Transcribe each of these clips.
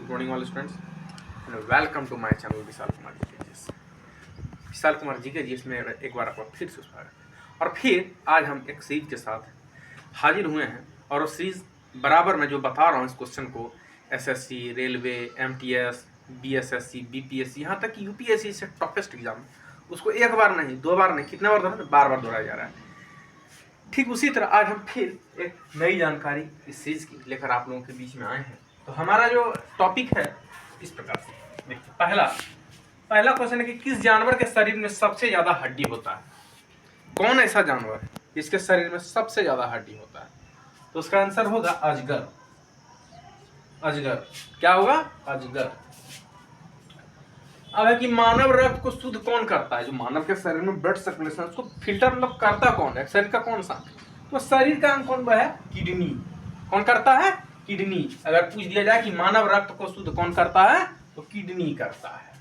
Good morning all students and welcome to my channel Vishal Kumar GKGS. Vishal Kumar GKGS में एक बार आपका फिर से स्वागत है। और फिर आज हम एक सीरीज के साथ हाजिर हुए हैं और उस सीरीज बराबर मैं जो बता रहा हूँ इस क्वेश्चन को SSC, railway, MTS, BSSC, BPSC, यहाँ तक कि यूपीएससी से टॉपेस्ट एग्जाम उसको एक बार नहीं, दो बार नहीं, कितना बार दोहराया, बार बार दोहराया जा रहा है। ठीक उसी तरह आज हम फिर एक नई जानकारी इस सीरीज की लेकर आप लोगों के बीच में आए हैं। तो हमारा जो टॉपिक है इस प्रकार से देखिए, पहला क्वेश्चन है कि किस जानवर के शरीर में सबसे ज्यादा हड्डी होता है? कौन ऐसा जानवर है जिसके शरीर में सबसे ज्यादा हड्डी होता है? तो उसका आंसर होगा अजगर। अजगर क्या होगा? अजगर। अब है कि मानव रक्त को शुद्ध कौन करता है? जो मानव के शरीर में ब्लड सर्कुलेशन उसको फिल्टर मतलब करता कौन है? शरीर का कौन सा? तो शरीर का अंग कौन है? किडनी। कौन करता है? किडनी। अगर पूछ दिया जाए कि मानव रक्त को शुद्ध कौन करता है, तो किडनी करता है।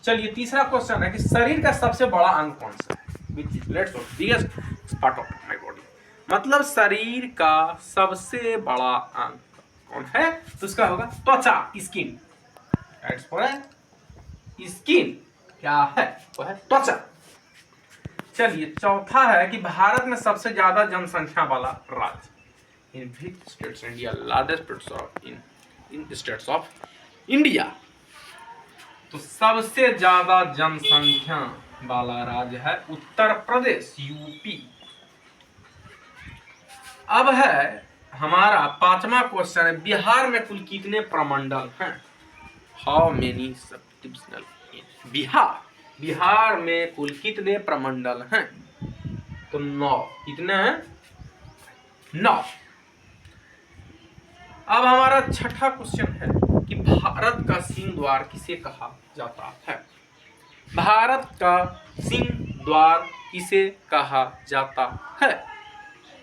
चलिए तीसरा क्वेश्चन है कि शरीर का सबसे बड़ा अंग कौन सा है? Which is biggest part of my body. मतलब शरीर का सबसे बड़ा अंग कौन है? तो उसका होगा त्वचा, स्किन। स्किन क्या है? वो है त्वचा। चलिए चौथा है कि भारत में सबसे ज्यादा जनसंख्या वाला राज्य। In which states India largest states of in states of India? तो सबसे ज्यादा जनसंख्या वाला राज्य है उत्तर प्रदेश, यूपी। अब है हमारा पांचवा क्वेश्चन है बिहार में कुल कितने प्रमंडल हैं? हाउ मेनी सब डिविजनल इन बिहार? बिहार में कुल कितने प्रमंडल हैं? तो 9। कितने हैं? 9। अब हमारा छठा क्वेश्चन है कि भारत का सिंह द्वार किसे कहा जाता है? भारत का सिंह द्वार किसे कहा जाता है?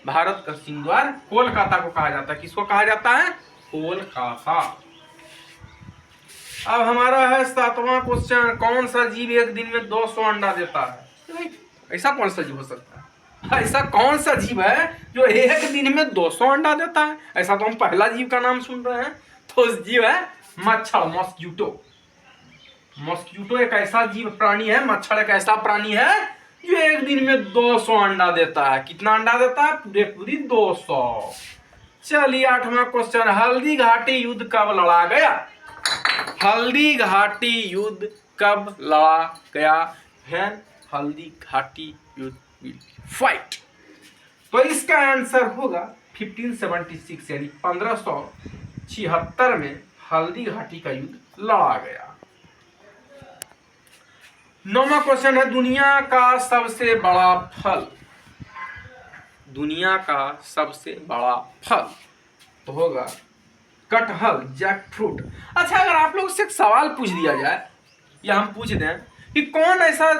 भारत का सिंह द्वार कोलकाता को कहा जाता है। किसको कहा जाता है? कोलकाता। अब हमारा है सातवां क्वेश्चन, कौन सा जीव एक दिन में 200 अंडा देता है? ऐसा कौन सा जीव हो सकता है? ऐसा कौन सा जीव है जो एक दिन में 200 अंडा देता है? ऐसा तो हम पहला जीव का नाम सुन रहे हैं। तो उस जीव है मच्छर, मॉस्क्यूटो। मॉस्क्यूटो एक ऐसा जीव प्राणी है, मच्छर एक ऐसा प्राणी है जो एक दिन में 200 अंडा देता है। कितना अंडा देता है? पूरी 200। चलिए आठवां क्वेश्चन, हल्दी घाटी युद्ध कब लड़ा गया? हल्दी घाटी युद्ध कब लड़ा गया? When हल्दी घाटी युद्ध will fight? तो इसका आंसर होगा 1576 यानी 1576 में हल्दी घाटी का युद्ध लड़ा गया। 9वां क्वेश्चन है दुनिया का सबसे बड़ा फल। दुनिया का सबसे बड़ा फल तो होगा कटहल, जैक फ्रूट। अच्छा अगर आप लोग से एक सवाल पूछ दिया जाए या हम पूछ दें कि कौन ऐसा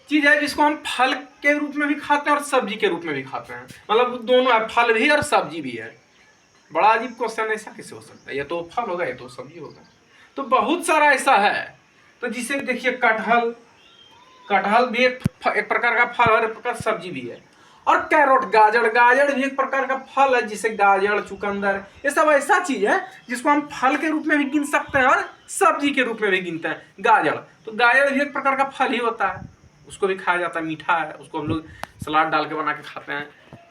चीज है जिसको हम फल के रूप में भी खाते हैं और सब्जी के रूप में भी खाते हैं, मतलब दोनों है, फल भी और सब्जी भी है। बड़ा अजीब क्वेश्चन, ऐसा कैसे हो सकता है? ये तो फल होगा, ये तो सब्जी होगा। तो बहुत सारा ऐसा है। तो जिसे देखिए कटहल भी एक प्रकार का फल और एक प्रकार सब्जी भी है। और कैरोट, गाजर भी एक प्रकार का फल है, जिसे गाजर, चुकंदर, ये सब ऐसा चीज है जिसको हम फल के रूप में भी गिन सकते हैं और सब्जी के रूप में भी गिनते हैं। गाजर तो गाजर भी एक प्रकार का फल ही होता है, उसको भी खाया जाता है, मीठा है, उसको हम लोग सलाद डाल के बना के खाते हैं।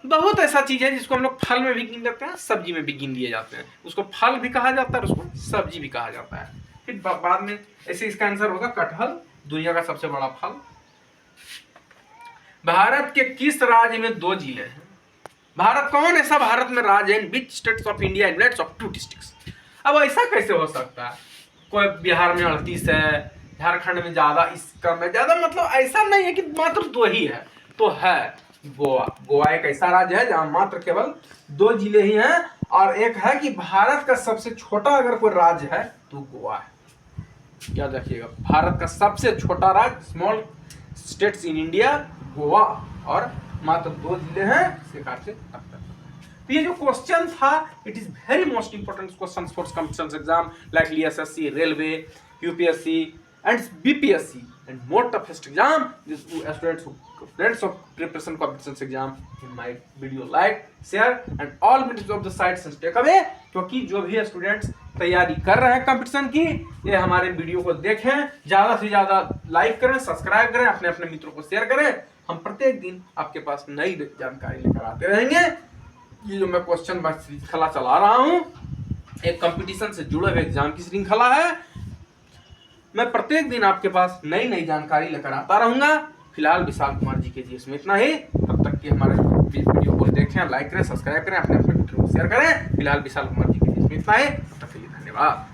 बहुत ऐसा चीज है जिसको हम लोग फल में भी गिन लेते हैं, सब्जी में भी गिन लिए जाते हैं। उसको फल भी कहा जाता है, उसको सब्जी भी कहा जाता है। फिर बाद में ऐसे इसका आंसर होगा कटहल, दुनिया का सबसे बड़ा फल। भारत के किस राज्य में 2 जिले हैं? भारत कौन ऐसा भारत में राज्य है? Which states of India inlets of 2 districts? अब ऐसा कैसे हो सकता है? कोई बिहार में 38 है, झारखंड में ज्यादा, इसका में ज्यादा, मतलब ऐसा नहीं है कि मात्र 2 ही है। तो है गोवा। गोवा एक ऐसा राज्य है जहां मात्र केवल 2 जिले ही हैं। और एक है कि भारत का सबसे छोटा अगर कोई राज्य है तो गोवा है। याद रखिएगा, भारत का सबसे छोटा राज्य, small states in India, Goa, और मात्र 2 जिले हैं। तो ये जो क्वेश्चन था, it is very most important question for competition exam like SSC, railway, UPSC and BPSC and more toughest exam. Students of preparation competition exam in my video, like, share and all videos of the sites and take away, क्योंकि जो भी students तैयारी कर रहे हैं competition की, ये हमारे वीडियो को देखें, ज्यादा से ज्यादा लाइक करें, सब्सक्राइब करें, अपने अपने मित्रों को शेयर करें। हम प्रत्येक दिन आपके पास नई जानकारी लेकर आते रहेंगे। ये जो मैं क्वेश्चन बैंक श्रृंखला चला रहा हूँ, एक कंपटीशन से जुड़े हुए एग्जाम की श्रृंखला है। मैं प्रत्येक दिन आपके पास नई नई जानकारी लेकर आता रहूंगा। फिलहाल विशाल कुमार जी के जीएस में इतना ही। तब तक कि हमारे वीडियो को देखें, लाइक करें, सब्सक्राइब करें, अपने अपने मित्रों को शेयर करें। फिलहाल विशाल कुमार जी के जीएस में इतना ही। तब तक के लिए धन्यवाद।